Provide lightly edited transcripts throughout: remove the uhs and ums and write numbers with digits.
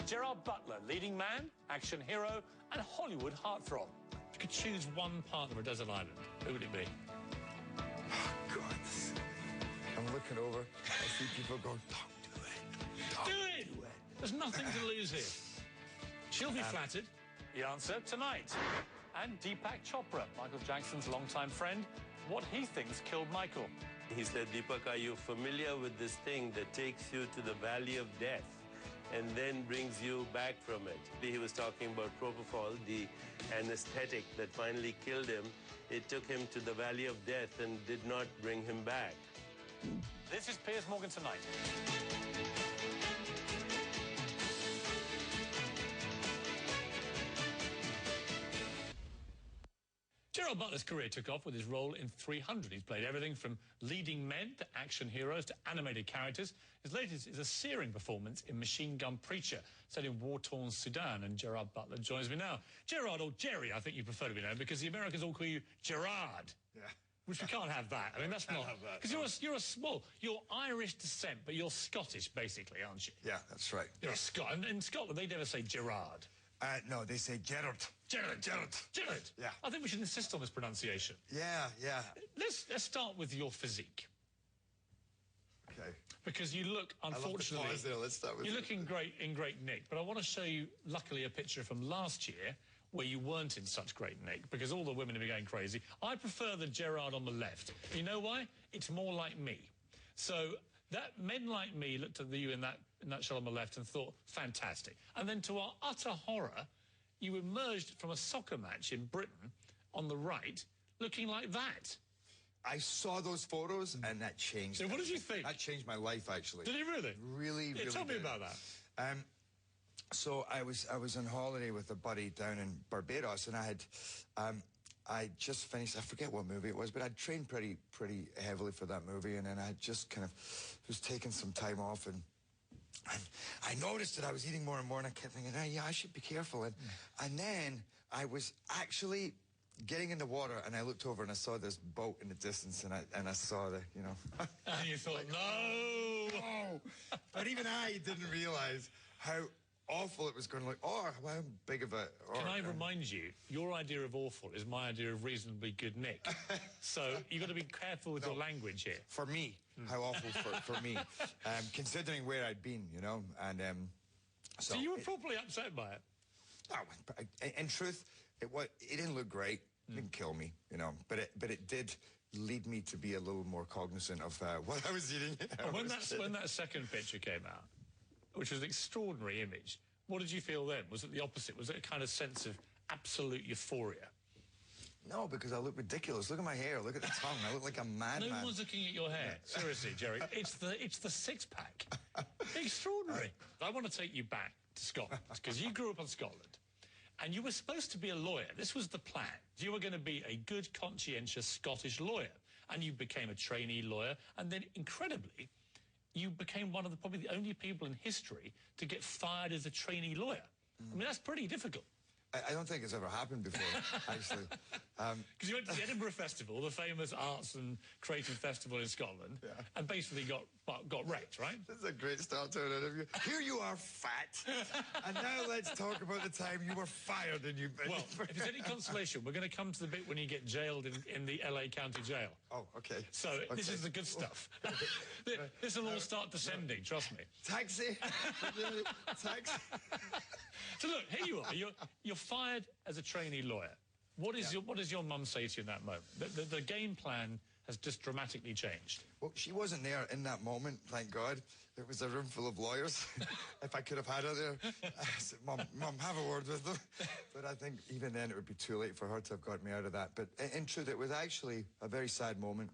Gerard Butler, leading man, action hero, and Hollywood heartthrob. If you could choose one partner of a desert island, who would it be? Oh, God. I'm looking over. I see people going, don't do it. Do it! There's nothing to lose here. She'll be flattered. The answer tonight. And Deepak Chopra, Michael Jackson's longtime friend, what he thinks killed Michael. He said, Deepak, are you familiar with this thing that takes you to the valley of death and then brings you back from it? He was talking about propofol, the anesthetic that finally killed him. It took him to the valley of death and did not bring him back. This is Piers Morgan Tonight. Gerard Butler's career took off with his role in 300. He's played everything from leading men to action heroes to animated characters. His latest is a searing performance in Machine Gun Preacher, set in war-torn Sudan, and Gerard Butler joins me now. Gerard, or Jerry, I think you prefer to be known, because the Americans all call you Gerard. Yeah. Which we can't have that. I mean, that's not... Because you're Irish descent, but you're Scottish, basically, aren't you? Yeah, that's right. You're a Scot. And in Scotland, they never say Gerard. No, they say Gerard. Gerard. Yeah. I think we should insist on this pronunciation. Yeah. Let's start with your physique. Okay. Because you look, unfortunately... I love the pause there. Let's start with you're looking in great nick, but I want to show you, luckily, a picture from last year where you weren't in such great nick, because all the women have been going crazy. I prefer the Gerard on the left. You know why? It's more like me. So that men like me looked at you in that shot on the left and thought, fantastic. And then to our utter horror, you emerged from a soccer match in Britain on the right looking like that. I saw those photos and that changed. So what did you think? That changed my life, actually. Did it really? Really Tell me did. about that. So I was on holiday with a buddy down in Barbados, and I just finished, I forget what movie it was, but I'd trained pretty heavily for that movie, and then I just kind of was taking some time off, and I noticed that I was eating more and more, and I kept thinking, yeah, I should be careful. And then I was actually getting in the water, and I looked over and I saw this boat in the distance, and I saw the, you know. And you thought, like, no! But even I didn't realize how awful it was going to look. Or how big of a... Can I remind you, your idea of awful is my idea of reasonably good nick. So you've got to be careful with your language here. For me, how awful for me. Considering where I'd been, you know, and... So you were probably upset by it? Oh, in truth, it didn't look great. It didn't kill me, you know, but it did lead me to be a little more cognizant of what I was eating. When that second picture came out, which was an extraordinary image, what did you feel then? Was it the opposite? Was it a kind of sense of absolute euphoria? No, because I look ridiculous. Look at my hair. Look at the tongue. I look like a madman. No one's looking at your hair. Seriously, Jerry. It's the six-pack. Extraordinary. I want to take you back to Scotland, because you grew up in Scotland, and you were supposed to be a lawyer. This was the plan. You were going to be a good, conscientious Scottish lawyer, and you became a trainee lawyer, and then, incredibly, you became one of probably the only people in history to get fired as a trainee lawyer. I mean, that's pretty difficult. I don't think it's ever happened before, actually. Because you went to the Edinburgh Festival, the famous arts and creative festival in Scotland, and basically got wrecked, right? This is a great start to an interview. Here you are, fat, and now let's talk about the time you were fired and you... Well, if there's any consolation, we're going to come to the bit when you get jailed in the LA County Jail. Oh, okay. So this is the good stuff. This will all start descending, trust me. Taxi! Taxi! So look, here you are. You're fired as a trainee lawyer. What does your mum say to you in that moment? The game plan has just dramatically changed. Well, she wasn't there in that moment, thank God. There was a room full of lawyers. If I could have had her there, I said, Mum, have a word with them. But I think even then it would be too late for her to have got me out of that. But in truth, it was actually a very sad moment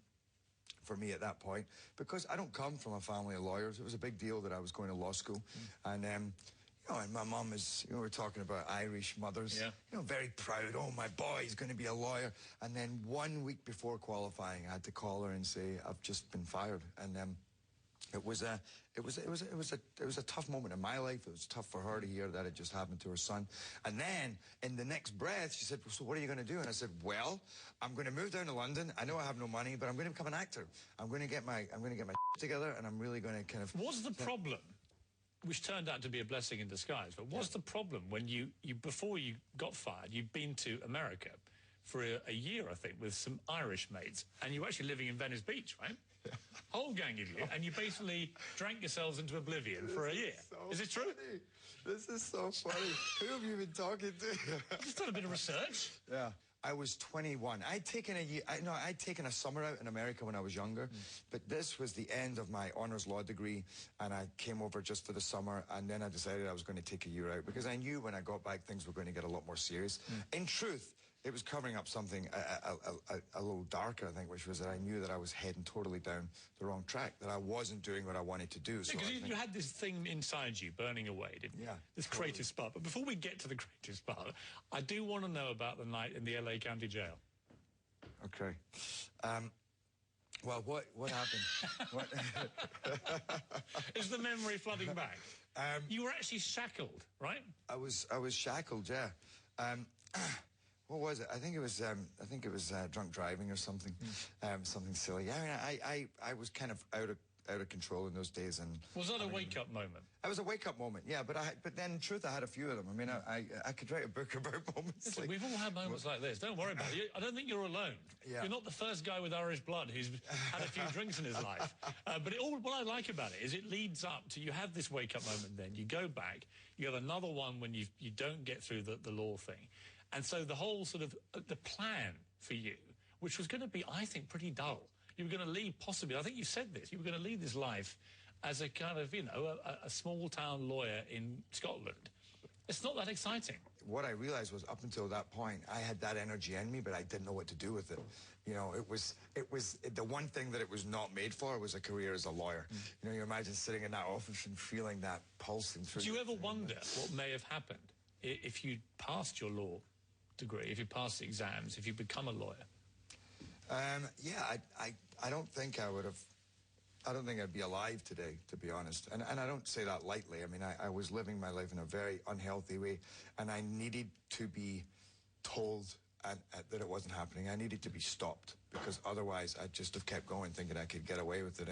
for me at that point, because I don't come from a family of lawyers. It was a big deal that I was going to law school. And you know, and my mum is, you know, we're talking about Irish mothers, you know, very proud. Oh, my boy's going to be a lawyer. And then 1 week before qualifying, I had to call her and say, I've just been fired. And it was a tough moment in my life. It was tough for her to hear that it just happened to her son. And then in the next breath, she said, well, so what are you going to do? And I said, well, I'm going to move down to London. I know I have no money, but I'm going to become an actor. I'm going to get my together, and I'm really going to kind of... What's the problem which turned out to be a blessing in disguise. But what's the problem when you before you got fired, you'd been to America for a year, I think, with some Irish mates, and you were actually living in Venice Beach, right? Whole gang of you, and you basically drank yourselves into oblivion for a year. Is it true? Funny. This is so funny. Who have you been talking to? Just done a bit of research. Yeah. I was 21. I'd taken I'd taken a summer out in America when I was younger, but this was the end of my honours law degree, and I came over just for the summer, and then I decided I was going to take a year out because I knew when I got back things were going to get a lot more serious. In truth, it was covering up something a little darker, I think, which was that I knew that I was heading totally down the wrong track, that I wasn't doing what I wanted to do. Because you had this thing inside you burning away, didn't you? Yeah. This creative spark. But before we get to the creative spark, I do want to know about the night in the LA County Jail. Okay. Well, what happened? Is the memory flooding back? You were actually shackled, right? I was shackled, yeah. What was it? I think it was drunk driving or something, something silly. I mean, I was kind of out of control in those days. And was that a wake up moment? It was a wake up moment, yeah. But then in truth, I had a few of them. I mean, I could write a book about moments. Listen, we've all had moments like this. Don't worry about it. I don't think you're alone. Yeah. You're not the first guy with Irish blood who's had a few drinks in his life. But what I like about it is it leads up to, you have this wake up moment, then you go back, you have another one when you don't get through the law thing. And so the whole sort of, the plan for you, which was going to be, I think, pretty dull. You were going to lead, possibly, I think you said this, you were going to lead this life as a kind of, a small-town lawyer in Scotland. It's not that exciting. What I realized was, up until that point, I had that energy in me, but I didn't know what to do with it. You know, it was the one thing that it was not made for was a career as a lawyer. You know, you imagine sitting in that office and feeling that pulsing through. Do you ever wonder what may have happened if you'd passed your law degree, if you passed the exams, if you become a lawyer? Yeah, I don't think I would have. I don't think I'd be alive today, to be honest. And I don't say that lightly. I mean, I was living my life in a very unhealthy way, and I needed to be told that it wasn't happening. I needed to be stopped, because otherwise I'd just have kept going, thinking I could get away with it.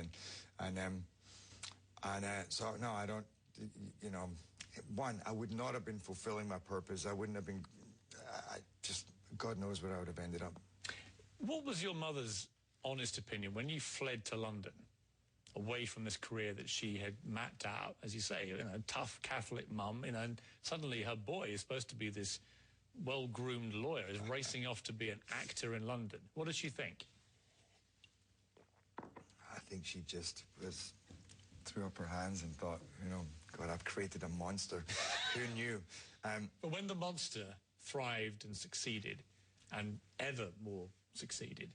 So no, I don't. You know, one, I would not have been fulfilling my purpose. I wouldn't have been. God knows where I would have ended up. What was your mother's honest opinion when you fled to London, away from this career that she had mapped out, as you say, tough Catholic mum, and suddenly her boy is supposed to be this well-groomed lawyer, is racing off to be an actor in London. What did she think? I think she just threw up her hands and thought, God, I've created a monster. Who knew? But when the monster thrived and succeeded, and ever more succeeded,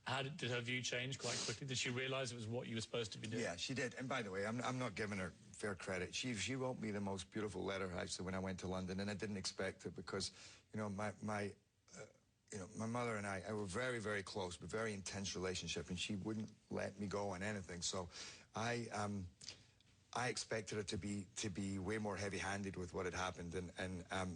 how did her view change quite quickly? Did she realise it was what you were supposed to be doing? Yeah, she did. And by the way, I'm not giving her fair credit. She wrote me the most beautiful letter, actually, when I went to London, and I didn't expect it because, my mother and I were very, very close, but very intense relationship, and she wouldn't let me go on anything. So I expected her to be way more heavy-handed with what had happened,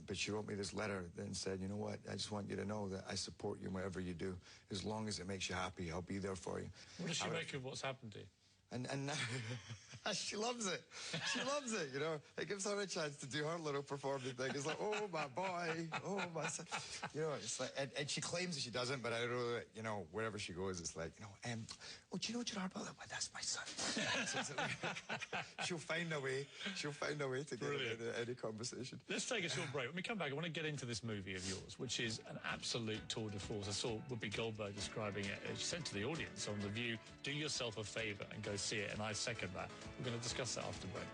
but she wrote me this letter and said, you know what, I just want you to know that I support you whatever you do. As long as it makes you happy, I'll be there for you. What does she make of what's happened to you? And she loves it. She loves it, It gives her a chance to do her little performing thing. It's like, oh, my boy, oh, my son. It's like, and she claims that she doesn't, but I know that, wherever she goes, it's like, oh, do you know Gerard Butler? Well, that's my son. So she'll find a way. She'll find a way to get into any conversation. Let's take a short break. When we come back, I want to get into this movie of yours, which is an absolute tour de force. I saw Whoopi Goldberg describing it. She said to the audience on The View, do yourself a favour and go see it, and I second that. We're going to discuss that after break.